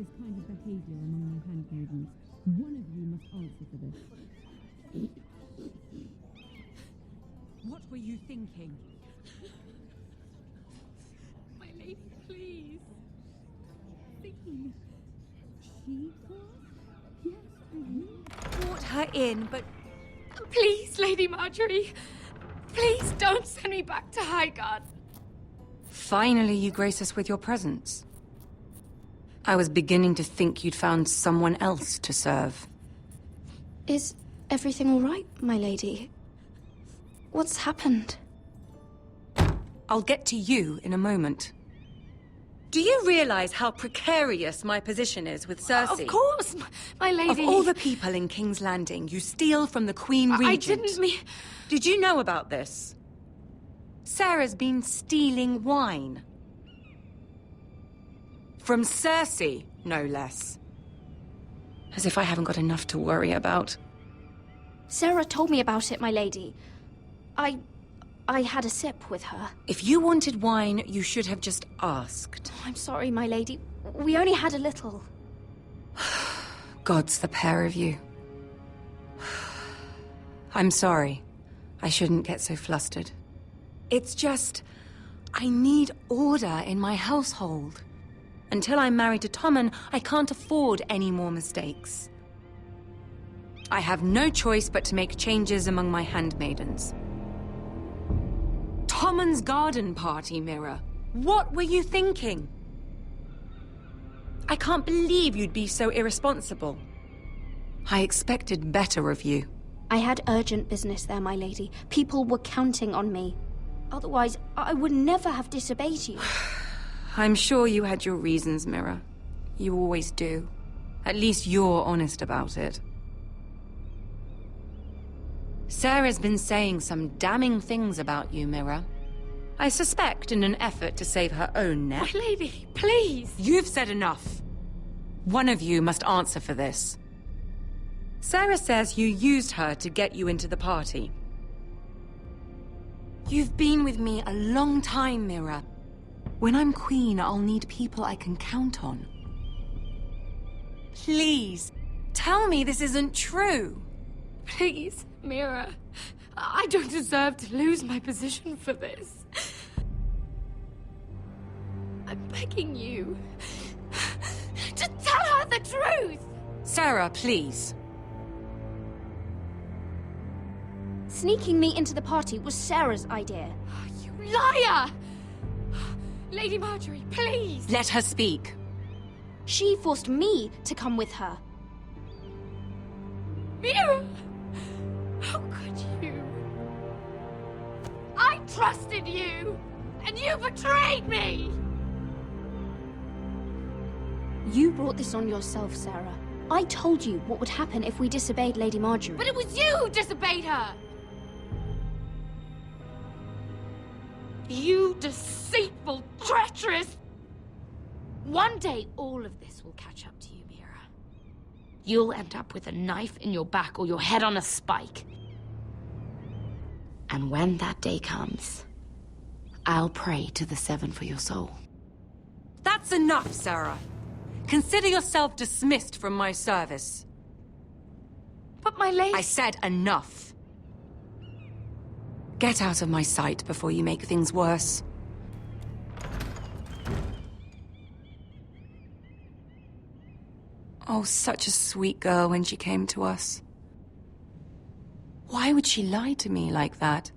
this kind of behavior among my handmaidens. One of you must answer for this. What were you thinking? My lady, please. Please. Chica? Yes, I Brought her in, but Please, Lady Marjorie. Please don't send me back to Highgarden. Finally, you grace us with your presence. I was beginning to think you'd found someone else to serve. Is everything all right, my lady? What's happened? I'll get to you in a moment. Do you realize how precarious my position is with Cersei? Of course, my lady. Of all the people in King's Landing, you steal from the Queen Regent. I didn't mean... Did you know about this? Sarah's been stealing wine. From Cersei, no less. As if I haven't got enough to worry about. Sarah told me about it, my lady. I had a sip with her. If you wanted wine, you should have just asked. I'm sorry, my lady. We only had a little. Gods, the pair of you. I'm sorry. I shouldn't get so flustered. It's just... I need order in my household. Until I'm married to Tommen, I can't afford any more mistakes. I have no choice but to make changes among my handmaidens. Tommen's garden party, Mira. What were you thinking? I can't believe you'd be so irresponsible. I expected better of you. I had urgent business there, my lady. People were counting on me. Otherwise, I would never have disobeyed you. I'm sure you had your reasons, Mira. You always do. At least you're honest about it. Sarah's been saying some damning things about you, Mira. I suspect in an effort to save her own neck. My lady, please. You've said enough. One of you must answer for this. Sarah says you used her to get you into the party. You've been with me a long time, Mira. When I'm queen, I'll need people I can count on. Please, tell me this isn't true. Please, Mira. I don't deserve to lose my position for this. I'm begging you to tell her the truth! Sarah, please. Sneaking me into the party was Sarah's idea. You liar! Lady Marjorie, please! Let her speak. She forced me to come with her. Mira! How could you? I trusted you! And you betrayed me! You brought this on yourself, Sarah. I told you what would happen if we disobeyed Lady Marjorie. But it was you who disobeyed her! You deceitful, treacherous... One day, all of this will catch up to you, Mira. You'll end up with a knife in your back or your head on a spike. And when that day comes, I'll pray to the Seven for your soul. That's enough, Sarah. Consider yourself dismissed from my service. But my lady... I said enough. Get out of my sight before you make things worse. Oh, such a sweet girl when she came to us. Why would she lie to me like that?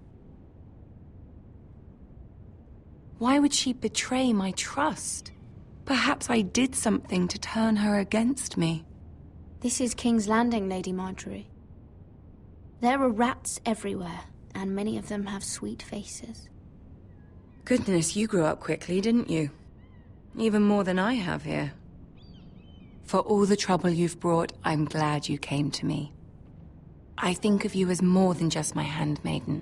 Why would she betray my trust? Perhaps I did something to turn her against me. This is King's Landing, Lady Marjorie. There are rats everywhere, and many of them have sweet faces. Goodness, you grew up quickly, didn't you? Even more than I have here. For all the trouble you've brought, I'm glad you came to me. I think of you as more than just my handmaiden.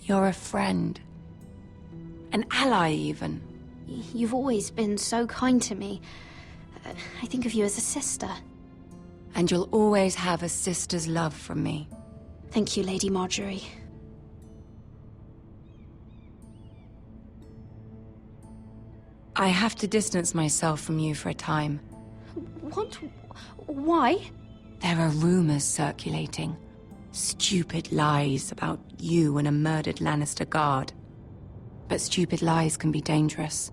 You're a friend. An ally, even. You've always been so kind to me. I think of you as a sister. And you'll always have a sister's love from me. Thank you, Lady Marjorie. I have to distance myself from you for a time. What? Why? There are rumors circulating. Stupid lies about you and a murdered Lannister guard. But stupid lies can be dangerous.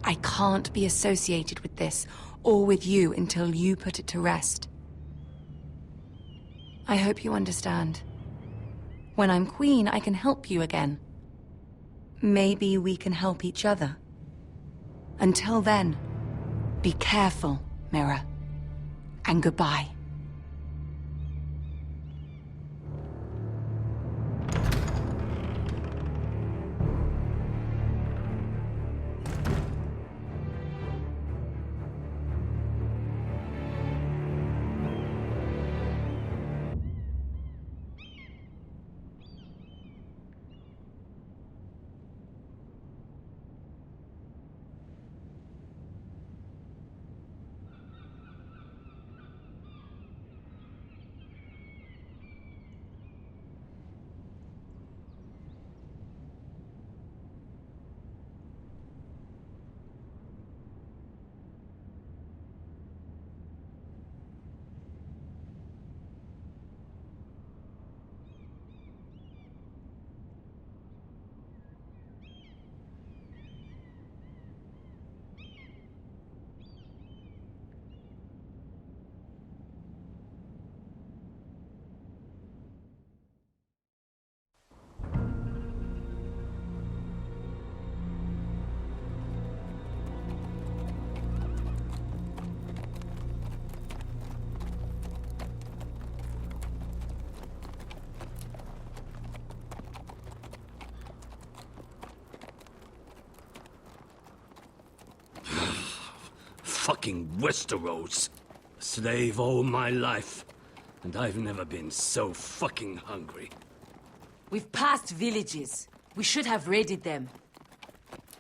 I can't be associated with this, or with you, until you put it to rest. I hope you understand. When I'm queen, I can help you again. Maybe we can help each other. Until then, be careful, Mira. And goodbye. Fucking Westeros. Slave all my life. And I've never been so fucking hungry. We've passed villages. We should have raided them.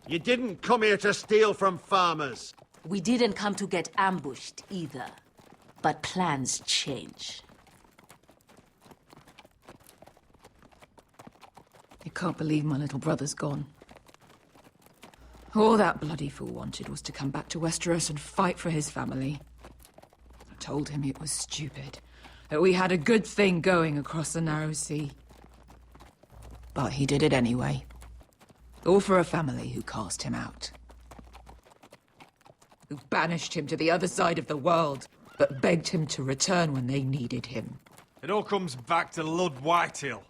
You didn't come here to steal from farmers. We didn't come to get ambushed either. But plans change. I can't believe my little brother's gone. All that bloody fool wanted was to come back to Westeros and fight for his family. I told him it was stupid, that we had a good thing going across the Narrow Sea. But he did it anyway. All for a family who cast him out. Who banished him to the other side of the world, but begged him to return when they needed him. It all comes back to Lud Whitehill.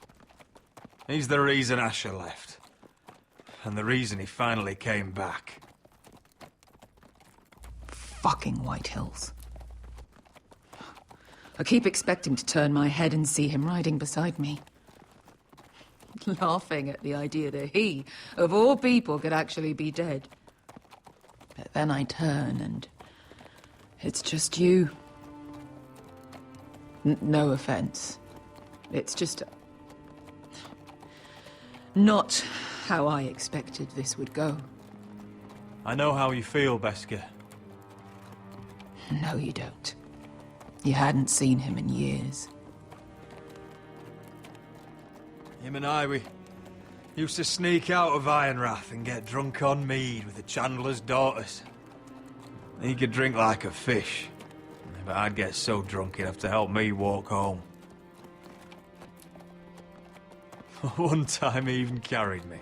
He's the reason Asher left. And the reason he finally came back. Fucking Whitehills. I keep expecting to turn my head and see him riding beside me. Laughing at the idea that he, of all people, could actually be dead. But then I turn and it's just you. No offense. It's just not how I expected this would go. I know how you feel, Beskar. No, you don't. You hadn't seen him in years. Him and I, we used to sneak out of Ironrath and get drunk on mead with the Chandler's daughters. He could drink like a fish, but I'd get so drunk he'd have to help me walk home. One time he even carried me.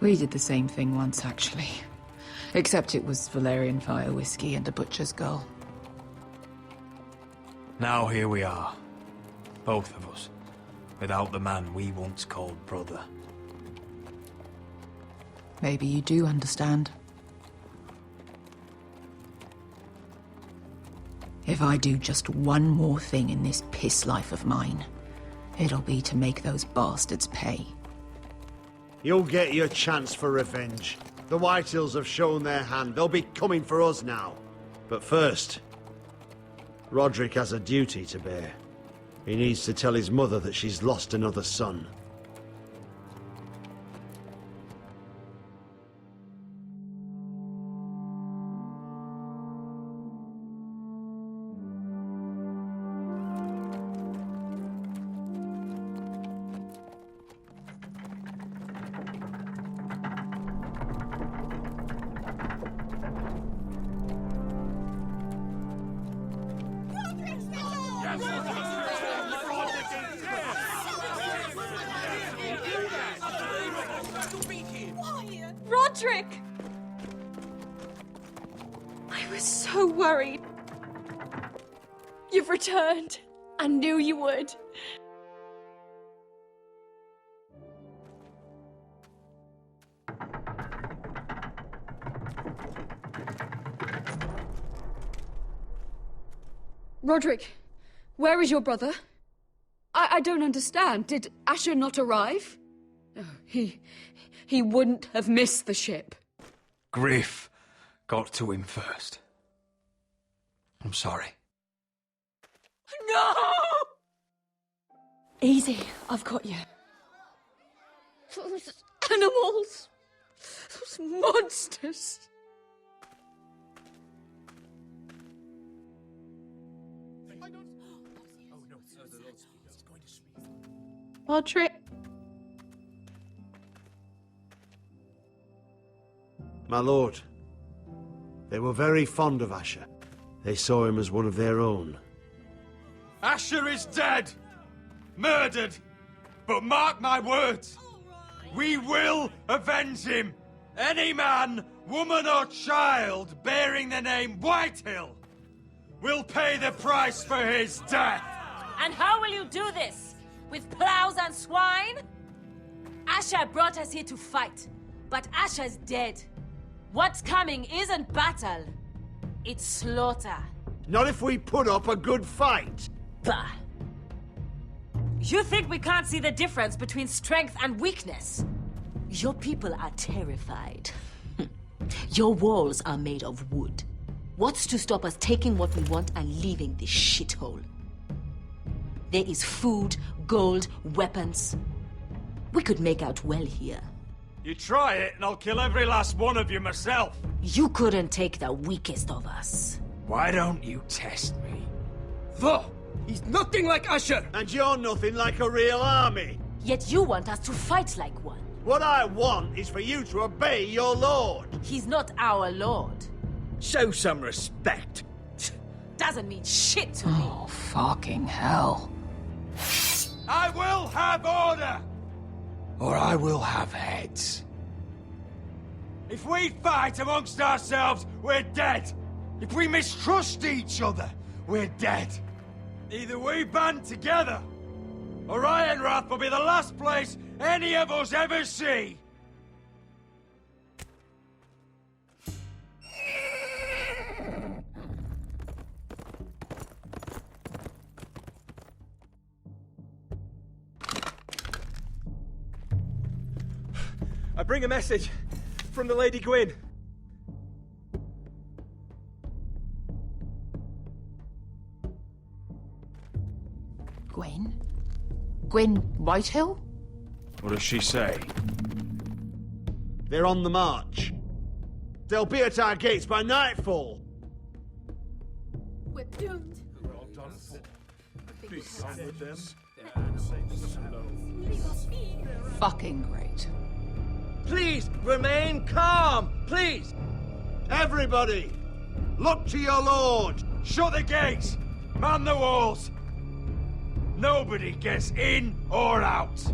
We did the same thing once, actually. Except it was Valerian fire whiskey and a butcher's girl. Now here we are. Both of us. Without the man we once called brother. Maybe you do understand. If I do just one more thing in this piss life of mine, it'll be to make those bastards pay. You'll get your chance for revenge. The Whitehills have shown their hand. They'll be coming for us now. But first, Roderick has a duty to bear. He needs to tell his mother that she's lost another son. Roderick! I was so worried. You've returned. I knew you would. Roderick, where is your brother? I don't understand. Did Asher not arrive? Oh, he wouldn't have missed the ship. Griff got to him first. I'm sorry. No! Easy, I've got you. Those animals. Those monsters. Roderick. My lord, they were very fond of Asher. They saw him as one of their own. Asher is dead! Murdered! But mark my words, we will avenge him! Any man, woman or child bearing the name Whitehill will pay the price for his death! And how will you do this? With plows and swine? Asher brought us here to fight, but Asher's dead. What's coming isn't battle, it's slaughter. Not if we put up a good fight. Bah! You think we can't see the difference between strength and weakness? Your people are terrified. Your walls are made of wood. What's to stop us taking what we want and leaving this shithole? There is food, gold, weapons. We could make out well here. You try it and I'll kill every last one of you myself. You couldn't take the weakest of us. Why don't you test me? Though, he's nothing like Asher! And you're nothing like a real army. Yet you want us to fight like one. What I want is for you to obey your lord. He's not our lord. Show some respect. Doesn't mean shit to me. Oh, fucking hell. I will have order! Or I will have heads. If we fight amongst ourselves, we're dead. If we mistrust each other, we're dead. Either we band together, or Ironrath will be the last place any of us ever see. I bring a message from the Lady Gwyn. Gwyn? Gwyn Whitehill? What does she say? They're on the march. They'll be at our gates by nightfall. We're doomed. We're all done for. Be done with them. Fucking great. Please, remain calm! Please! Everybody, look to your lord! Shut the gates! Man the walls! Nobody gets in or out!